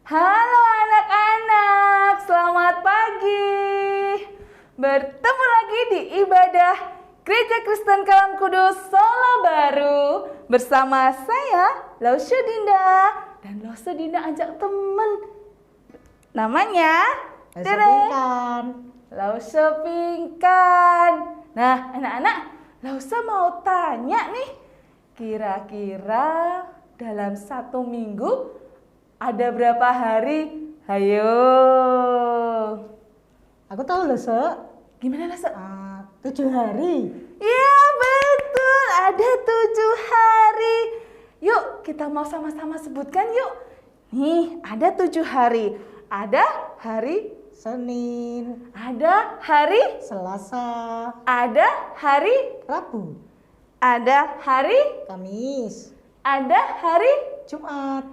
Halo anak-anak, selamat pagi. Bertemu lagi di ibadah Gereja Kristen Kalam Kudus Solo Baru bersama saya, Lausya Dinda. Dan Lausya Dinda ajak temen. Namanya Lausya Pingkan. Nah, anak-anak, Lausya mau tanya nih, kira-kira dalam 1 minggu ada berapa hari? Hayo. Aku tahu loh, Sok. Gimana lah, Sok? 7 hari. Iya, betul. Ada 7 hari. Yuk, kita mau sama-sama sebutkan yuk. Nih, ada 7 hari. Ada hari Senin, ada hari Selasa, ada hari Rabu, ada hari Kamis, ada hari Jumat,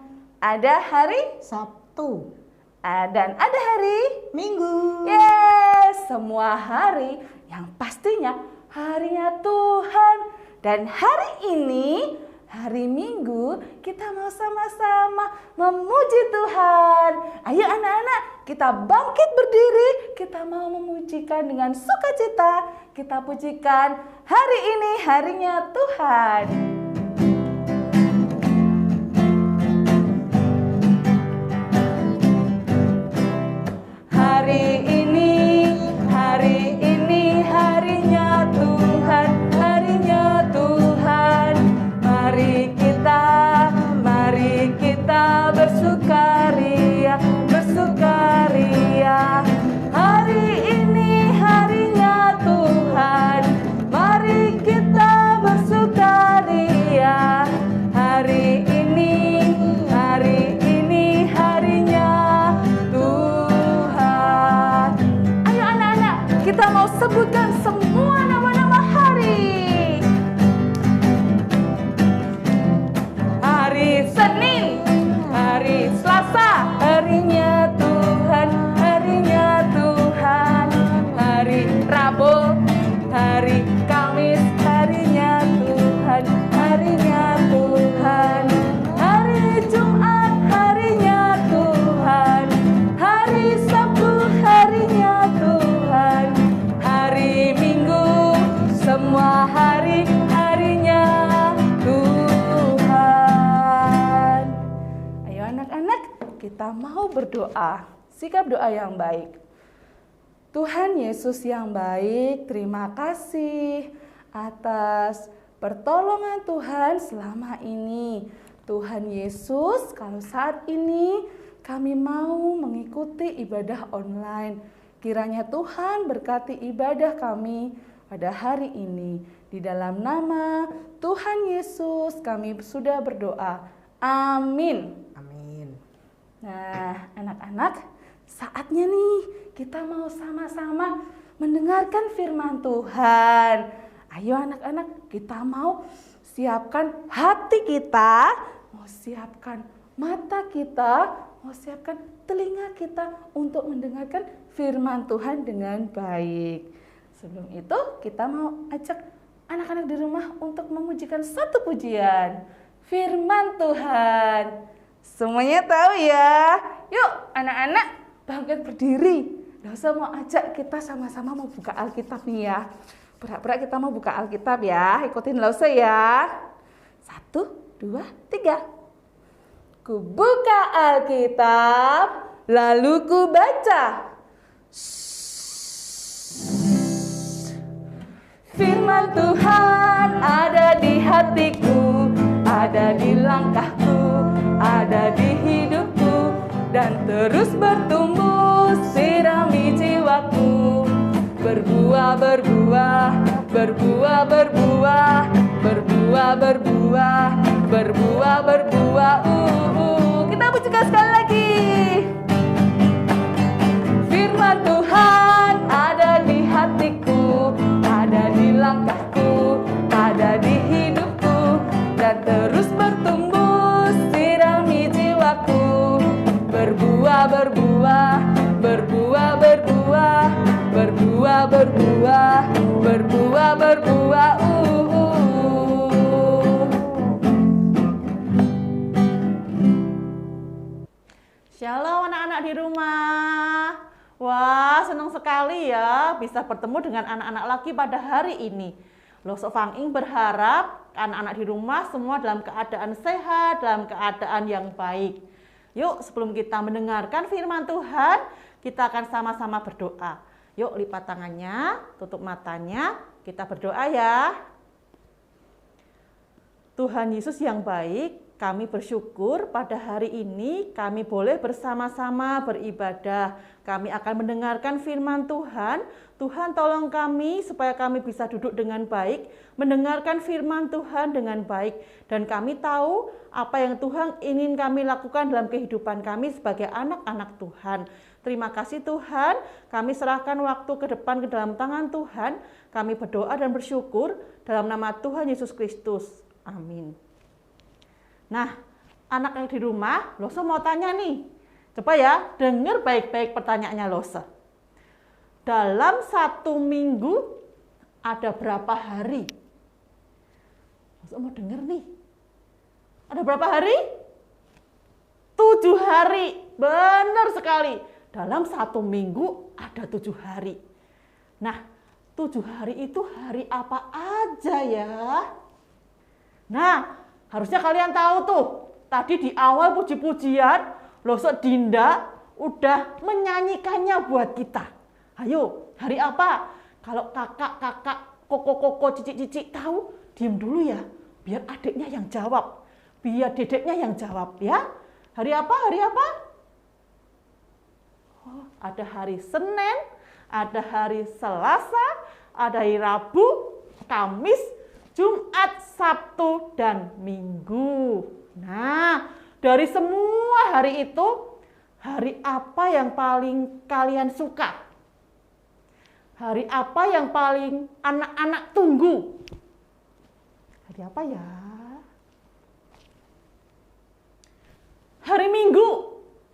ada hari Sabtu, dan ada hari Minggu. Yes, semua hari yang pastinya harinya Tuhan. Dan hari ini, hari Minggu, kita mau sama-sama memuji Tuhan. Ayo anak-anak, kita bangkit berdiri, kita mau memujikan dengan sukacita. Kita pujikan hari ini harinya Tuhan. Hari ini harinya Tuhan, harinya Tuhan. Mari kita bersukaria, bersukaria. Hari ini harinya Tuhan, mari kita bersukaria. Hari ini harinya Tuhan. Ayo anak-anak, kita mau sebutkan semua nama-nama hari. Hari Senin, hari Selasa, harinya Tuhan, harinya Tuhan. Hari Rabu, hari Kamis, harinya Tuhan, harinya Tuhan. Hari Jumat, harinya Tuhan. Hari Sabtu, harinya Tuhan. Hari Minggu, semua hari harinya Tuhan. Ayo anak-anak, kita mau berdoa. Sikap doa yang baik. Tuhan Yesus yang baik, terima kasih atas pertolongan Tuhan selama ini. Tuhan Yesus, kalau saat ini kami mau mengikuti ibadah online, kiranya Tuhan berkati ibadah kami pada hari ini. Di dalam nama Tuhan Yesus kami sudah berdoa. Amin. Amin. Nah, anak-anak, saatnya nih kita mau sama-sama mendengarkan firman Tuhan. Ayo anak-anak, kita mau siapkan hati kita, mau siapkan mata kita, mau siapkan telinga kita untuk mendengarkan firman Tuhan dengan baik. Sebelum itu kita mau ajak anak-anak di rumah untuk memujikan satu pujian. Firman Tuhan. Semuanya tahu ya? Yuk anak-anak bangkit berdiri. Losa mau ajak kita sama-sama mau buka Alkitab nih ya. Berak-berak kita mau buka Alkitab ya. Ikutin Losa ya. 1, 2, 3. Ku buka Alkitab, lalu ku baca. Firman Tuhan ada di hatiku, ada di langkahku, ada di hidupku, dan terus bertumbuh sirami jiwaku. Berbuah, berbuah, berbuah, berbuah, berbuah, berbuah, berbuah, berbuah. Kita pujikan sekali lagi. Firman Tuhan ada di hatiku, ada di langkahku, ada di hidupku, dan terus bertumbuh sirami jiwaku. Berbuah, berbuah, berbuah, berbuah, berbuah, berbuah, berbuah, berbuah. Shalom anak-anak di rumah. Wah, senang sekali ya bisa bertemu dengan anak-anak lagi pada hari ini. Loso Fang Ing berharap anak-anak di rumah semua dalam keadaan sehat, dalam keadaan yang baik. Yuk, sebelum kita mendengarkan firman Tuhan, kita akan sama-sama berdoa. Yuk, lipat tangannya, tutup matanya, kita berdoa ya. Tuhan Yesus yang baik, kami bersyukur pada hari ini kami boleh bersama-sama beribadah. Kami akan mendengarkan firman Tuhan. Tuhan tolong kami supaya kami bisa duduk dengan baik, mendengarkan firman Tuhan dengan baik. Dan kami tahu apa yang Tuhan ingin kami lakukan dalam kehidupan kami sebagai anak-anak Tuhan. Terima kasih Tuhan, kami serahkan waktu ke depan ke dalam tangan Tuhan. Kami berdoa dan bersyukur dalam nama Tuhan Yesus Kristus. Amin. Nah, anak yang di rumah, Losa mau tanya nih. Coba ya, dengar baik-baik pertanyaannya Losa. Dalam 1 minggu ada berapa hari? Losa mau dengar nih. Ada berapa hari? 7 hari. Benar sekali. Dalam 1 minggu ada 7 hari. Nah, 7 hari itu hari apa aja ya? Nah, harusnya kalian tahu tuh, tadi di awal puji-pujian, Losa Dinda udah menyanyikannya buat kita. Ayo, hari apa? Kalau kakak-kakak, koko-koko, cici-cici tahu, diem dulu ya, biar adiknya yang jawab, biar dedeknya yang jawab ya. Hari apa? Hari apa? Oh, ada hari Senin, ada hari Selasa, ada hari Rabu, Kamis, Jumat, Sabtu, dan Minggu. Nah, dari semua hari itu, hari apa yang paling kalian suka? Hari apa yang paling anak-anak tunggu? Hari apa ya? Hari Minggu.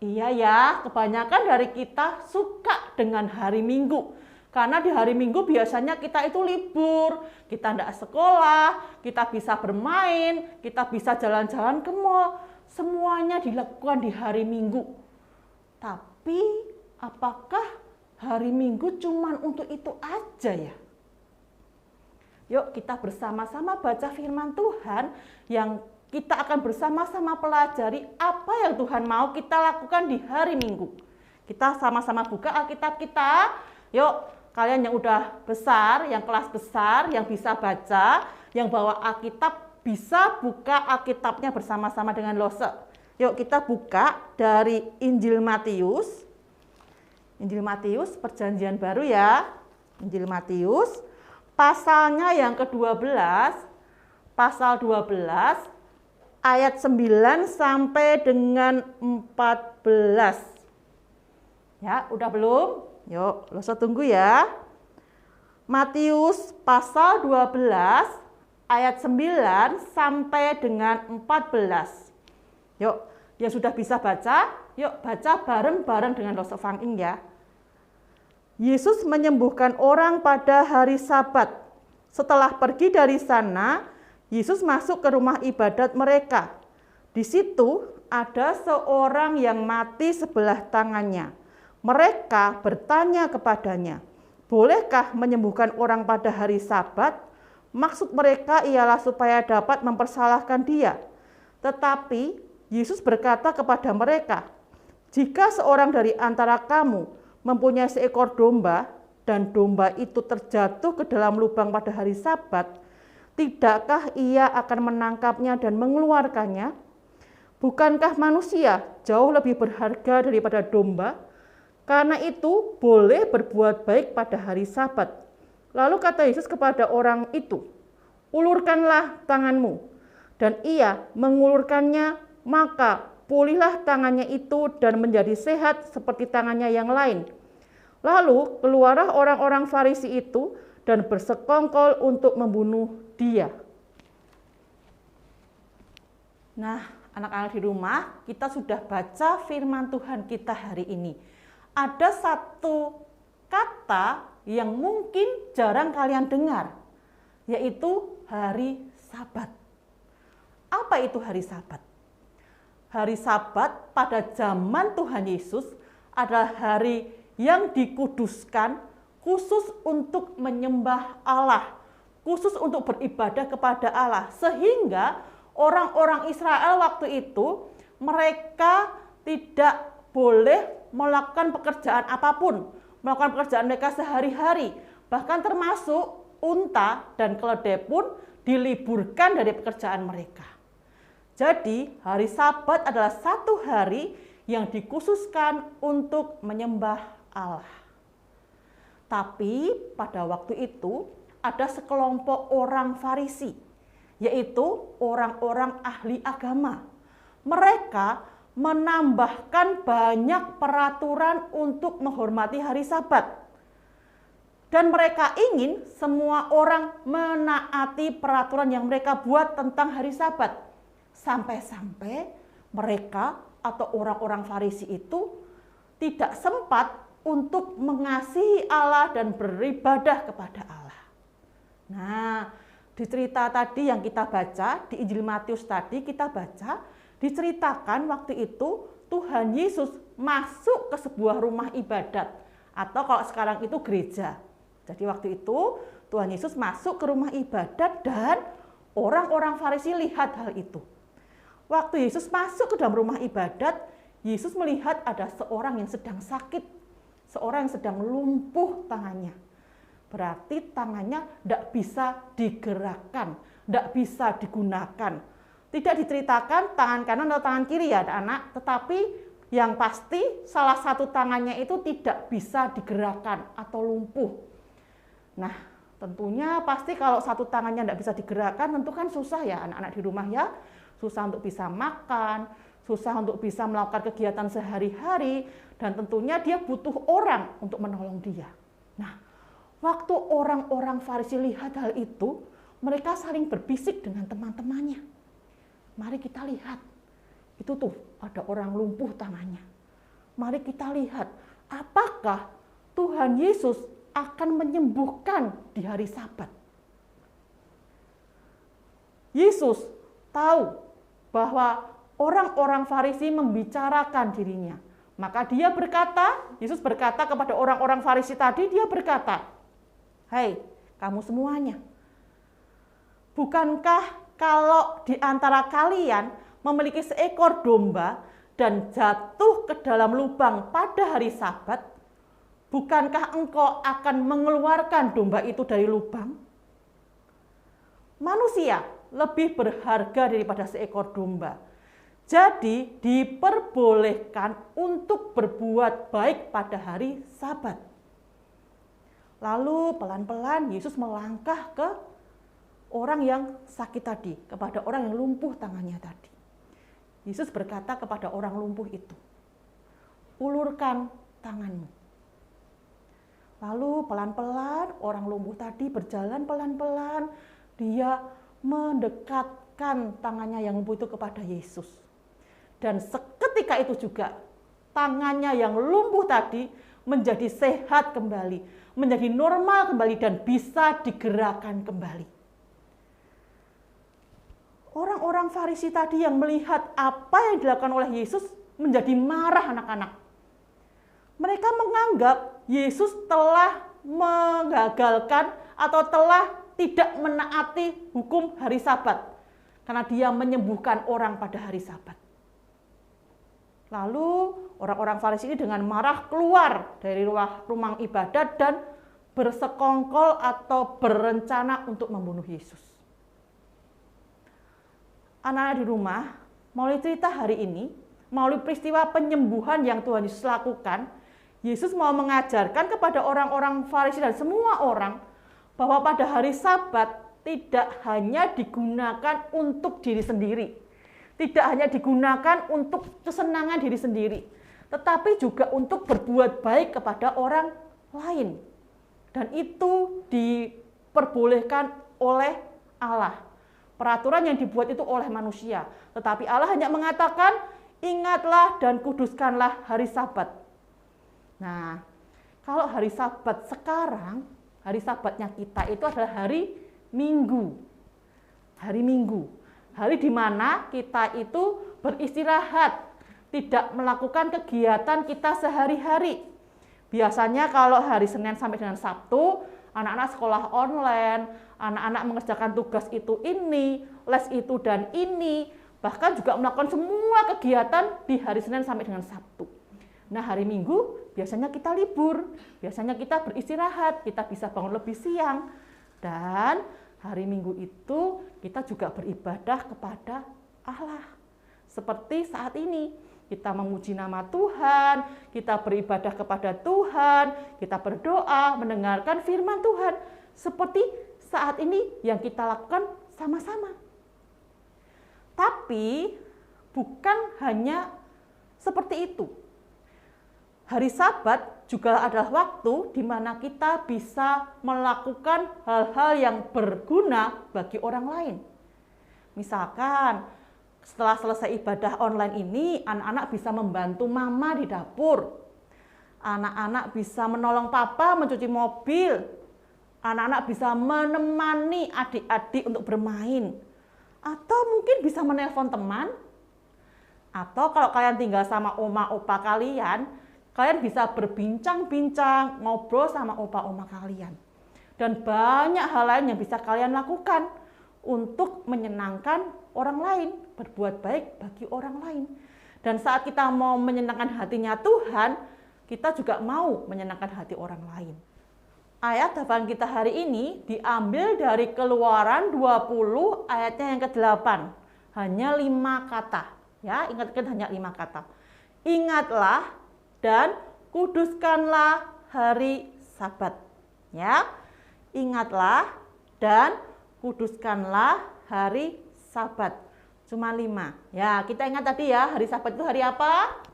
Iya ya, kebanyakan dari kita suka dengan hari Minggu. Karena di hari Minggu biasanya kita itu libur, kita tidak sekolah, kita bisa bermain, kita bisa jalan-jalan ke mall. Semuanya dilakukan di hari Minggu. Tapi apakah hari Minggu cuma untuk itu aja ya? Yuk kita bersama-sama baca firman Tuhan yang kita akan bersama-sama pelajari apa yang Tuhan mau kita lakukan di hari Minggu. Kita sama-sama buka Alkitab kita. Yuk. Kalian yang udah besar, yang kelas besar, yang bisa baca, yang bawa Alkitab, bisa buka Alkitabnya bersama-sama dengan Losa. Yuk kita buka dari Injil Matius. Injil Matius, Perjanjian Baru ya. Injil Matius, pasalnya yang ke-12, pasal 12, ayat 9 sampai dengan 14. Ya, udah belum? Yuk, Losa tunggu ya. Matius pasal 12 ayat 9 sampai dengan 14. Yuk, yang sudah bisa baca, yuk baca bareng-bareng dengan Losa Fang Ing ya. Yesus menyembuhkan orang pada hari Sabat. Setelah pergi dari sana, Yesus masuk ke rumah ibadat mereka. Di situ ada seorang yang mati sebelah tangannya. Mereka bertanya kepadanya, "Bolehkah menyembuhkan orang pada hari Sabat?" Maksud mereka ialah supaya dapat mempersalahkan dia. Tetapi Yesus berkata kepada mereka, "Jika seorang dari antara kamu mempunyai seekor domba, dan domba itu terjatuh ke dalam lubang pada hari Sabat, tidakkah ia akan menangkapnya dan mengeluarkannya? Bukankah manusia jauh lebih berharga daripada domba? Karena itu boleh berbuat baik pada hari Sabat." Lalu kata Yesus kepada orang itu, "Ulurkanlah tanganmu." Dan ia mengulurkannya, maka pulihlah tangannya itu dan menjadi sehat seperti tangannya yang lain. Lalu keluarlah orang-orang Farisi itu dan bersekongkol untuk membunuh dia. Nah, anak-anak di rumah, kita sudah baca firman Tuhan kita hari ini. Ada satu kata yang mungkin jarang kalian dengar, yaitu hari Sabat. Apa itu hari Sabat? Hari Sabat pada zaman Tuhan Yesus adalah hari yang dikuduskan khusus untuk menyembah Allah, khusus untuk beribadah kepada Allah. Sehingga orang-orang Israel waktu itu mereka tidak boleh melakukan pekerjaan apapun, melakukan pekerjaan mereka sehari-hari. Bahkan termasuk unta dan keledai pun diliburkan dari pekerjaan mereka. Jadi hari Sabat adalah satu hari yang dikhususkan untuk menyembah Allah. Tapi pada waktu itu ada sekelompok orang Farisi, yaitu orang-orang ahli agama. Mereka menambahkan banyak peraturan untuk menghormati hari Sabat. Dan mereka ingin semua orang menaati peraturan yang mereka buat tentang hari Sabat. Sampai-sampai mereka atau orang-orang Farisi itu tidak sempat untuk mengasihi Allah dan beribadah kepada Allah. Nah, di cerita tadi yang kita baca, di Injil Matius tadi kita baca, diceritakan waktu itu Tuhan Yesus masuk ke sebuah rumah ibadat, atau kalau sekarang itu gereja. Jadi waktu itu Tuhan Yesus masuk ke rumah ibadat dan orang-orang Farisi lihat hal itu. Waktu Yesus masuk ke dalam rumah ibadat, Yesus melihat ada seorang yang sedang sakit, seorang yang sedang lumpuh tangannya. Berarti tangannya tidak bisa digerakkan, tidak bisa digunakan. Tidak diceritakan tangan kanan atau tangan kiri ya anak, tetapi yang pasti salah satu tangannya itu tidak bisa digerakkan atau lumpuh. Nah, tentunya pasti kalau satu tangannya tidak bisa digerakkan, tentu kan susah ya anak-anak di rumah ya. Susah untuk bisa makan, susah untuk bisa melakukan kegiatan sehari-hari, dan tentunya dia butuh orang untuk menolong dia. Nah, waktu orang-orang Farisi lihat hal itu, mereka saling berbisik dengan teman-temannya. Mari kita lihat, itu tuh ada orang lumpuh tangannya. Mari kita lihat, apakah Tuhan Yesus akan menyembuhkan di hari Sabat. Yesus tahu bahwa orang-orang Farisi membicarakan dirinya. Maka dia berkata, Yesus berkata kepada orang-orang Farisi tadi, dia berkata, "Hai, kamu semuanya, bukankah kalau di antara kalian memiliki seekor domba dan jatuh ke dalam lubang pada hari Sabat, bukankah engkau akan mengeluarkan domba itu dari lubang? Manusia lebih berharga daripada seekor domba. Jadi diperbolehkan untuk berbuat baik pada hari Sabat." Lalu pelan-pelan Yesus melangkah ke orang yang sakit tadi, kepada orang yang lumpuh tangannya tadi. Yesus berkata kepada orang lumpuh itu, "Ulurkan tanganmu." Lalu pelan-pelan orang lumpuh tadi berjalan pelan-pelan, dia mendekatkan tangannya yang lumpuh itu kepada Yesus. Dan seketika itu juga tangannya yang lumpuh tadi menjadi sehat kembali, menjadi normal kembali, dan bisa digerakkan kembali. Orang-orang Farisi tadi yang melihat apa yang dilakukan oleh Yesus menjadi marah anak-anak. Mereka menganggap Yesus telah menggagalkan atau telah tidak menaati hukum hari Sabat karena dia menyembuhkan orang pada hari Sabat. Lalu orang-orang Farisi ini dengan marah keluar dari rumah ibadat dan bersekongkol atau berencana untuk membunuh Yesus. Anak-anak di rumah, melalui cerita hari ini, melalui peristiwa penyembuhan yang Tuhan Yesus lakukan, Yesus mau mengajarkan kepada orang-orang Farisi dan semua orang bahwa pada hari Sabat tidak hanya digunakan untuk diri sendiri, tidak hanya digunakan untuk kesenangan diri sendiri, tetapi juga untuk berbuat baik kepada orang lain. Dan itu diperbolehkan oleh Allah. Peraturan yang dibuat itu oleh manusia, tetapi Allah hanya mengatakan, ingatlah dan kuduskanlah hari Sabat. Nah, kalau hari Sabat sekarang, hari Sabatnya kita itu adalah hari Minggu. Hari Minggu. Hari di mana kita itu beristirahat, tidak melakukan kegiatan kita sehari-hari. Biasanya kalau hari Senin sampai dengan Sabtu, anak-anak sekolah online, anak-anak mengerjakan tugas itu ini, les itu dan ini, bahkan juga melakukan semua kegiatan di hari Senin sampai dengan Sabtu. Nah, hari Minggu biasanya kita libur, biasanya kita beristirahat, kita bisa bangun lebih siang. Dan hari Minggu itu kita juga beribadah kepada Allah. Seperti saat ini, kita memuji nama Tuhan, kita beribadah kepada Tuhan, kita berdoa, mendengarkan firman Tuhan. Seperti saat ini yang kita lakukan sama-sama. Tapi bukan hanya seperti itu. Hari Sabat juga adalah waktu di mana kita bisa melakukan hal-hal yang berguna bagi orang lain. Misalkan, setelah selesai ibadah online ini, anak-anak bisa membantu mama di dapur. Anak-anak bisa menolong papa mencuci mobil. Anak-anak bisa menemani adik-adik untuk bermain. Atau mungkin bisa menelpon teman. Atau kalau kalian tinggal sama oma opa kalian bisa berbincang-bincang, ngobrol sama opa-oma kalian. Dan banyak hal lain yang bisa kalian lakukan untuk menyenangkan orang lain, berbuat baik bagi orang lain. Dan saat kita mau menyenangkan hatinya Tuhan, kita juga mau menyenangkan hati orang lain. Ayat hafalan kita hari ini diambil dari Keluaran 20 ayatnya yang ke-8. Hanya 5 kata. Ya, ingat-ingat hanya 5 kata. Ingatlah dan kuduskanlah hari Sabat. Ya, ingatlah dan kuduskanlah hari Sabat. Cuma 5. Ya, kita ingat tadi ya, hari Sabat itu hari apa?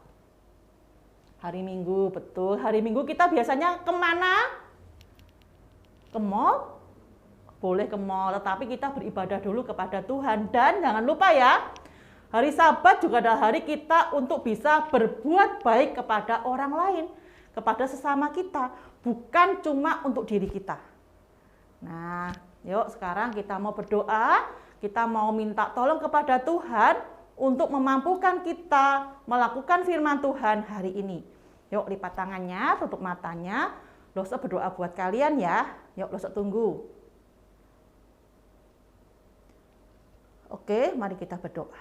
Hari Minggu, betul. Hari Minggu kita biasanya kemana? Ke mall? Boleh ke mall, tetapi kita beribadah dulu kepada Tuhan. Dan jangan lupa ya, hari Sabat juga adalah hari kita untuk bisa berbuat baik kepada orang lain, kepada sesama kita, bukan cuma untuk diri kita. Nah, yuk sekarang kita mau berdoa, kita mau minta tolong kepada Tuhan untuk memampukan kita melakukan firman Tuhan hari ini. Yuk lipat tangannya, tutup matanya, Loso berdoa buat kalian ya. Yuk Loso tunggu. Oke, mari kita berdoa.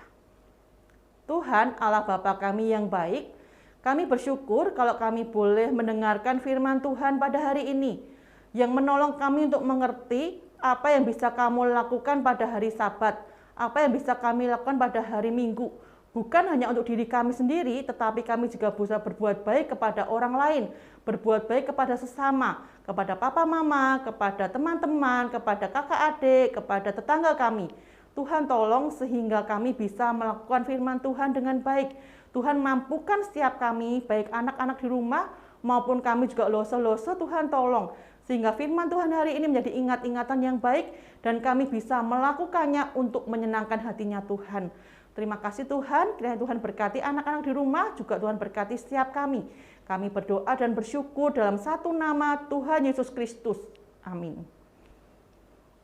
Tuhan Allah Bapa kami yang baik, kami bersyukur kalau kami boleh mendengarkan firman Tuhan pada hari ini, yang menolong kami untuk mengerti apa yang bisa kamu lakukan pada hari Sabat, apa yang bisa kami lakukan pada hari Minggu. Bukan hanya untuk diri kami sendiri, tetapi kami juga bisa berbuat baik kepada orang lain, berbuat baik kepada sesama, kepada papa mama, kepada teman-teman, kepada kakak adik, kepada tetangga kami. Tuhan tolong sehingga kami bisa melakukan firman Tuhan dengan baik. Tuhan mampukan setiap kami, baik anak-anak di rumah maupun kami juga loso-loso, Tuhan tolong. Sehingga firman Tuhan hari ini menjadi ingat-ingatan yang baik dan kami bisa melakukannya untuk menyenangkan hatinya Tuhan. Terima kasih Tuhan, kiranya Tuhan berkati anak-anak di rumah, juga Tuhan berkati setiap kami. Kami berdoa dan bersyukur dalam satu nama Tuhan Yesus Kristus. Amin.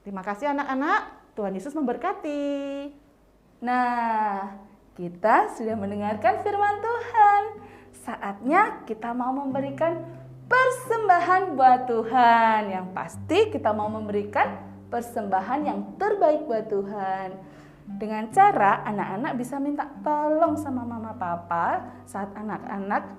Terima kasih anak-anak, Tuhan Yesus memberkati. Nah, kita sudah mendengarkan firman Tuhan. Saatnya kita mau memberikan persembahan buat Tuhan. Yang pasti kita mau memberikan persembahan yang terbaik buat Tuhan. Dengan cara anak-anak bisa minta tolong sama mama papa saat anak-anak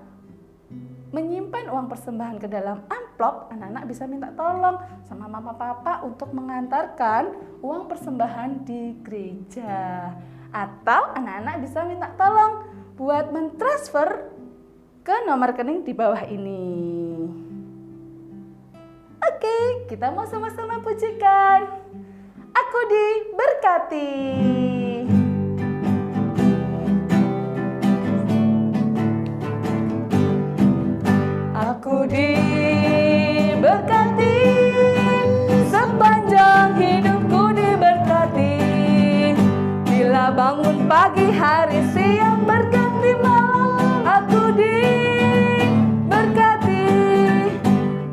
menyimpan uang persembahan ke dalam amplop, anak-anak bisa minta tolong sama mama papa untuk mengantarkan uang persembahan di gereja. Atau anak-anak bisa minta tolong buat mentransfer ke nomor rekening di bawah ini. Oke, kita mau sama-sama pujikan. Aku diberkati. Aku diberkati, sepanjang hidupku diberkati. Bila bangun pagi hari siang berganti malam, aku diberkati.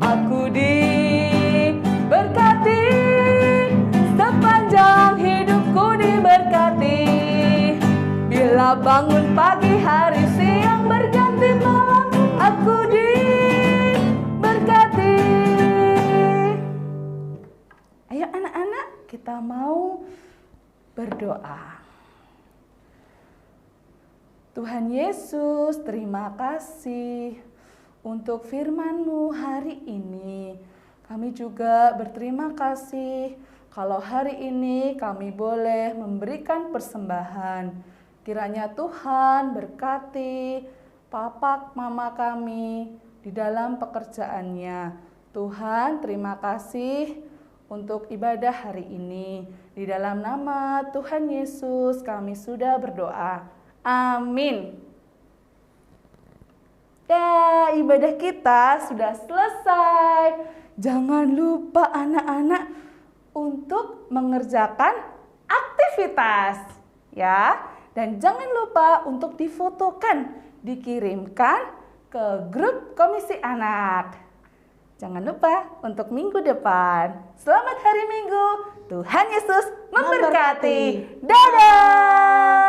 Aku diberkati, sepanjang hidupku diberkati. Bila bangun pagi hari siang berganti malam, aku diberkati. Ayo anak-anak, kita mau berdoa. Tuhan Yesus, terima kasih untuk firman-Mu hari ini. Kami juga berterima kasih kalau hari ini kami boleh memberikan persembahan. Kiranya Tuhan berkati papa mama kami di dalam pekerjaannya. Tuhan, terima kasih untuk ibadah hari ini. Di dalam nama Tuhan Yesus kami sudah berdoa. Amin. Ya, ibadah kita sudah selesai. Jangan lupa anak-anak untuk mengerjakan aktivitas. Ya, dan jangan lupa untuk difotokan, dikirimkan ke grup komisi anak. Jangan lupa untuk minggu depan. Selamat hari Minggu. Tuhan Yesus memberkati. Dadah.